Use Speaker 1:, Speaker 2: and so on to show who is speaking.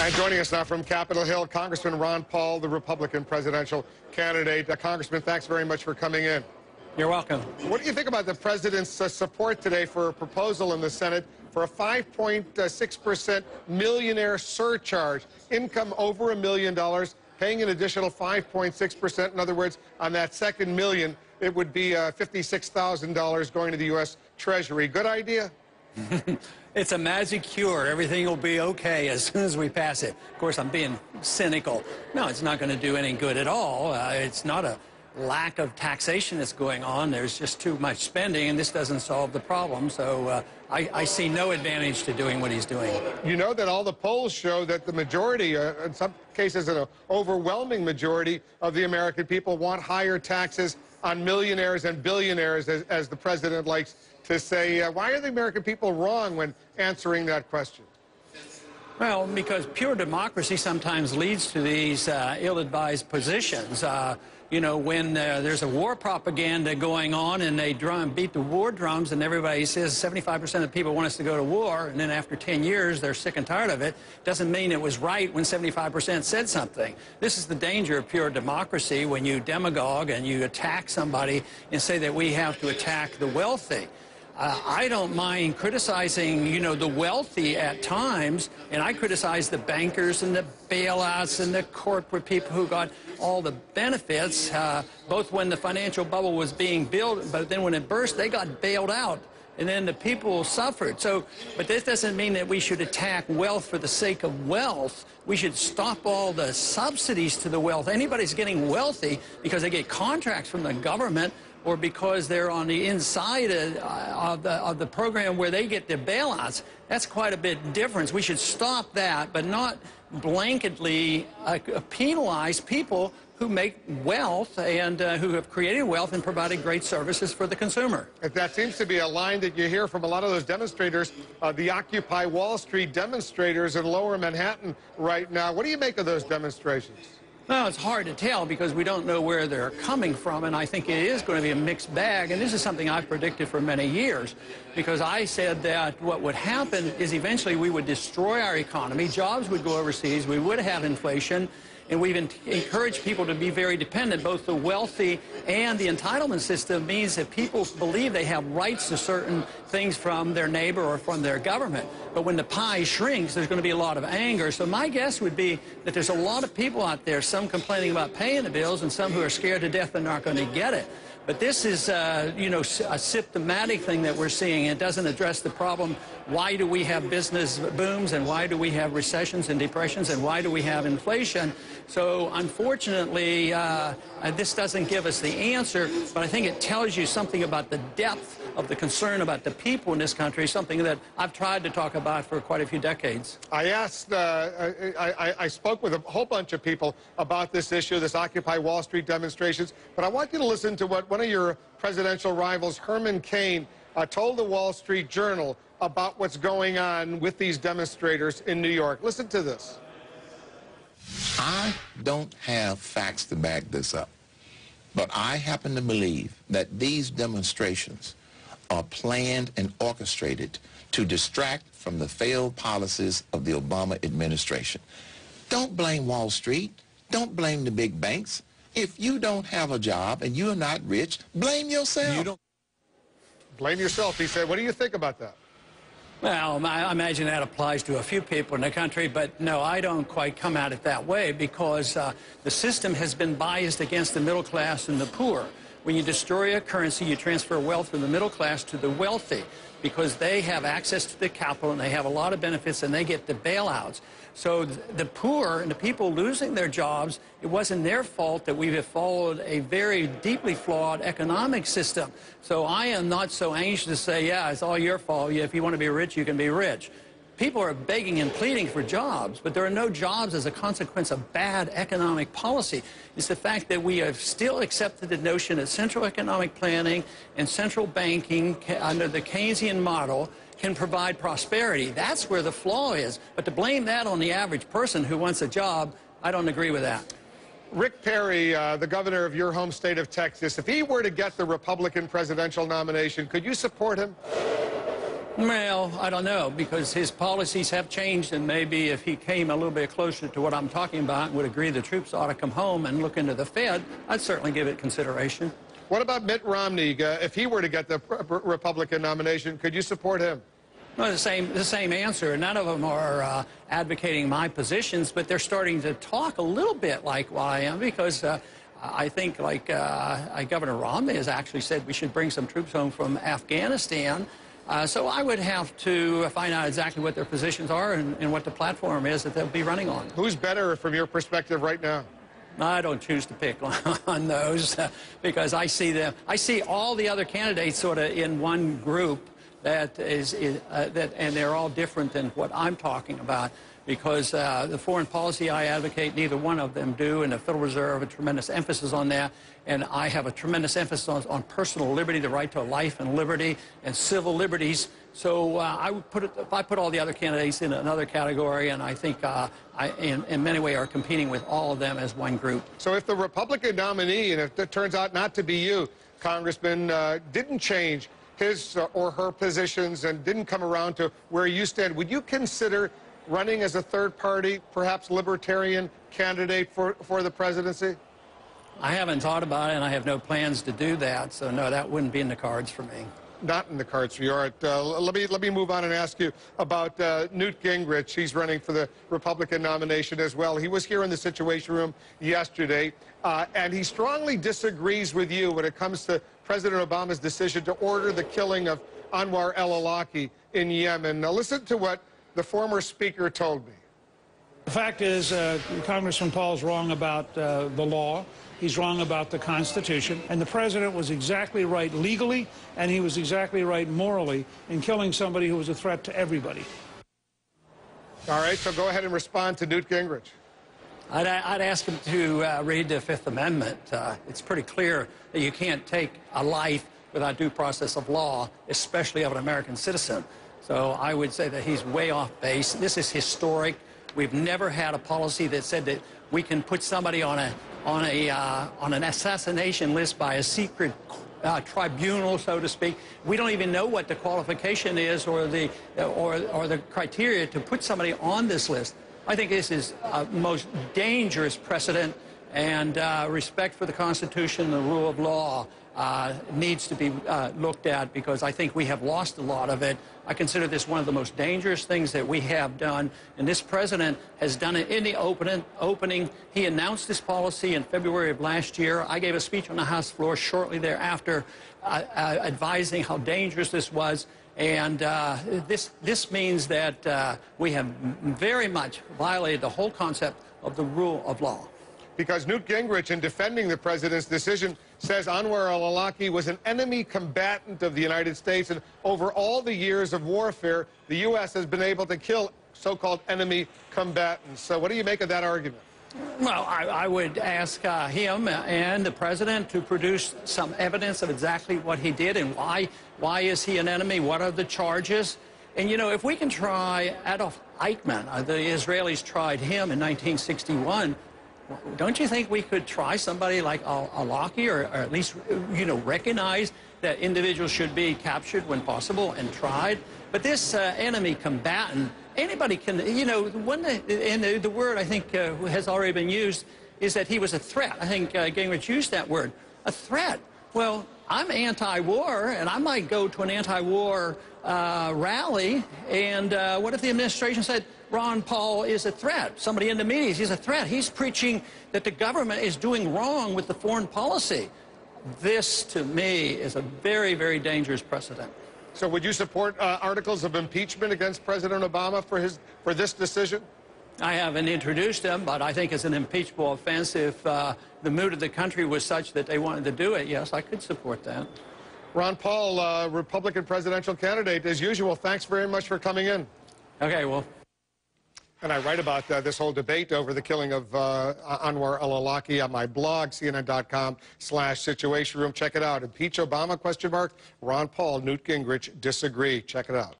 Speaker 1: And joining us now from Capitol Hill, Congressman Ron Paul, the Republican presidential candidate. Congressman, thanks very much for coming in.
Speaker 2: You're welcome.
Speaker 1: What do you think about the president's support today for a proposal in the Senate for a 5.6% millionaire surcharge, income over $1 million, paying an additional 5.6%? In other words, on that second million, it would be $56,000 going to the U.S. Treasury. Good idea?
Speaker 2: It's a magic cure. Everything will be okay as soon as we pass it. Of course, I'm being cynical. No, it's not going to do any good at all. It's not a lack of taxation that's going on. There's just too much spending, and this doesn't solve the problem. So I see no advantage to doing what he's doing.
Speaker 1: You know that all the polls show that the majority, in some cases an overwhelming majority of the American people, want higher taxes on millionaires and billionaires, as the president likes to say. Why are the American people wrong when answering that question?
Speaker 2: Well, because pure democracy sometimes leads to these ill-advised positions. You know, when there's a war propaganda going on and they beat the war drums and everybody says 75% of people want us to go to war, and then after 10 years they're sick and tired of it, doesn't mean it was right when 75% said something. This is the danger of pure democracy, when you demagogue and you attack somebody and say that we have to attack the wealthy. I don't mind criticizing, you know, the wealthy at times, and I criticize the bankers and the bailouts and the corporate people who got all the benefits, both when the financial bubble was being built, but then when it burst, they got bailed out, and then the people suffered. So, but this doesn't mean that we should attack wealth for the sake of wealth. We should stop all the subsidies to the wealth. Anybody's getting wealthy because they get contracts from the government, or because they're on the inside of the program where they get their bailouts. That's quite a bit different. We should stop that, but not blanketly penalize people who make wealth and who have created wealth and provided great services for the consumer.
Speaker 1: That seems to be a line that you hear from a lot of those demonstrators, the Occupy Wall Street demonstrators in Lower Manhattan right now. What do you make of those demonstrations?
Speaker 2: Well, it's hard to tell because we don't know where they're coming from, and I think it is going to be a mixed bag. And this is something I've predicted for many years, because I said that what would happen is eventually we would destroy our economy, jobs would go overseas, we would have inflation, and we've encouraged people to be very dependent. Both the wealthy and the entitlement system means that people believe they have rights to certain things from their neighbor or from their government. But when the pie shrinks, there's going to be a lot of anger. So my guess would be that there's a lot of people out there, some complaining about paying the bills and some who are scared to death they're not going to get it. But this is, you know, a symptomatic thing that we're seeing. It doesn't address the problem. Why do we have business booms, and why do we have recessions and depressions, and why do we have inflation? So unfortunately, this doesn't give us the answer, but I think it tells you something about the depth of the concern about the people in this country, something that I've tried to talk about for quite a few decades.
Speaker 1: I spoke with a whole bunch of people about this issue, this Occupy Wall Street demonstrations, but I want you to listen to what one of your presidential rivals, Herman Cain, told the Wall Street Journal about what's going on with these demonstrators in New York. Listen to this.
Speaker 3: I don't have facts to back this up, but I happen to believe that these demonstrations are planned and orchestrated to distract from the failed policies of the Obama administration. Don't blame Wall Street. Don't blame the big banks. If you don't have a job and you're not rich, blame yourself.
Speaker 1: You don't blame yourself, he said. What do you think about that?
Speaker 2: Well, I imagine that applies to a few people in the country, but no, I don't quite come at it that way, because the system has been biased against the middle class and the poor. When you destroy a currency, you transfer wealth from the middle class to the wealthy, because they have access to the capital and they have a lot of benefits and they get the bailouts. So the poor and the people losing their jobs, it wasn't their fault that we have followed a very deeply flawed economic system. So I am not so anxious to say, yeah, it's all your fault. If you want to be rich, you can be rich. People are begging and pleading for jobs, but there are no jobs as a consequence of bad economic policy. It's the fact that we have still accepted the notion that central economic planning and central banking under the Keynesian model can provide prosperity. That's where the flaw is. But to blame that on the average person who wants a job, I don't agree with that.
Speaker 1: Rick Perry, the governor of your home state of Texas, if he were to get the Republican presidential nomination, could you support him?
Speaker 2: Well, I don't know, because his policies have changed, and maybe if he came a little bit closer to what I'm talking about and would agree the troops ought to come home and look into the Fed, I'd certainly give it consideration.
Speaker 1: What about Mitt Romney? If he were to get the Republican nomination, could you support him?
Speaker 2: Well, the same answer. None of them are advocating my positions, but they're starting to talk a little bit like what I am, because I think, like Governor Romney has actually said, we should bring some troops home from Afghanistan. So I would have to find out exactly what their positions are and what the platform is that they'll be running on.
Speaker 1: Who's better from your perspective right now?
Speaker 2: I don't choose to pick on those because I see all the other candidates sort of in one group that and they're all different than what I'm talking about, because the foreign policy I advocate, neither one of them do, and the Federal Reserve have a tremendous emphasis on that, and I have a tremendous emphasis on personal liberty, the right to life and liberty and civil liberties. So if I put all the other candidates in another category, and I think in many ways are competing with all of them as one group.
Speaker 1: So if the Republican nominee, and if it turns out not to be you, Congressman, didn't change his or her positions and didn't come around to where you stand, would you consider running as a third party, perhaps libertarian candidate for the presidency?
Speaker 2: I haven't thought about it, and I have no plans to do that. So, no, that wouldn't be in the cards for me.
Speaker 1: Not in the cards for you. All right, let me move on and ask you about Newt Gingrich. He's running for the Republican nomination as well. He was here in the Situation Room yesterday, and he strongly disagrees with you when it comes to President Obama's decision to order the killing of Anwar al-Awlaki in Yemen. Now, listen to what the former speaker told me.
Speaker 4: The fact is, Congressman Paul's wrong about the law. He's wrong about the Constitution. And the president was exactly right legally, and he was exactly right morally in killing somebody who was a threat to everybody.
Speaker 1: All right, so go ahead and respond to Newt Gingrich.
Speaker 2: I'd ask him to read the Fifth Amendment. It's pretty clear that you can't take a life without due process of law, especially of an American citizen. So I would say that he's way off base. This is historic. We've never had a policy that said that we can put somebody on an assassination list by a secret tribunal, so to speak. We don't even know what the qualification is or the criteria to put somebody on this list. I think this is a most dangerous precedent, and respect for the Constitution and the rule of law needs to be looked at, because I think we have lost a lot of it. I consider this one of the most dangerous things that we have done, and this president has done it in the opening. He announced this policy in February of last year. I gave a speech on the House floor shortly thereafter advising how dangerous this was, and this means that we have very much violated the whole concept of the rule of law.
Speaker 1: Because Newt Gingrich, in defending the president's decision, says Anwar al-Awlaki was an enemy combatant of the United States, and over all the years of warfare, the U.S. has been able to kill so-called enemy combatants. So what do you make of that argument?
Speaker 2: Well, I would ask him and the president to produce some evidence of exactly what he did and why is he an enemy, what are the charges. And, you know, if we can try Adolf Eichmann, the Israelis tried him in 1961, don't you think we could try somebody like al-Awlaki, or at least, you know, recognize that individuals should be captured when possible and tried? But this enemy combatant, anybody can, you know, the word I think has already been used is that he was a threat. I think Gingrich used that word, a threat. Well, I'm anti-war, and I might go to an anti-war rally, and what if the administration said, Ron Paul is a threat, somebody in the media, he's a threat. He's preaching that the government is doing wrong with the foreign policy. This, to me, is a very, very dangerous precedent.
Speaker 1: So would you support articles of impeachment against President Obama for this decision?
Speaker 2: I haven't introduced them, but I think it's an impeachable offense. If the mood of the country was such that they wanted to do it, yes, I could support that.
Speaker 1: Ron Paul, Republican presidential candidate, as usual, thanks very much for coming in.
Speaker 2: Okay, well.
Speaker 1: And I write about this whole debate over the killing of Anwar al-Awlaki on my blog, cnn.com/Situation Room. Check it out. Impeach Obama, ? Ron Paul, Newt Gingrich disagree. Check it out.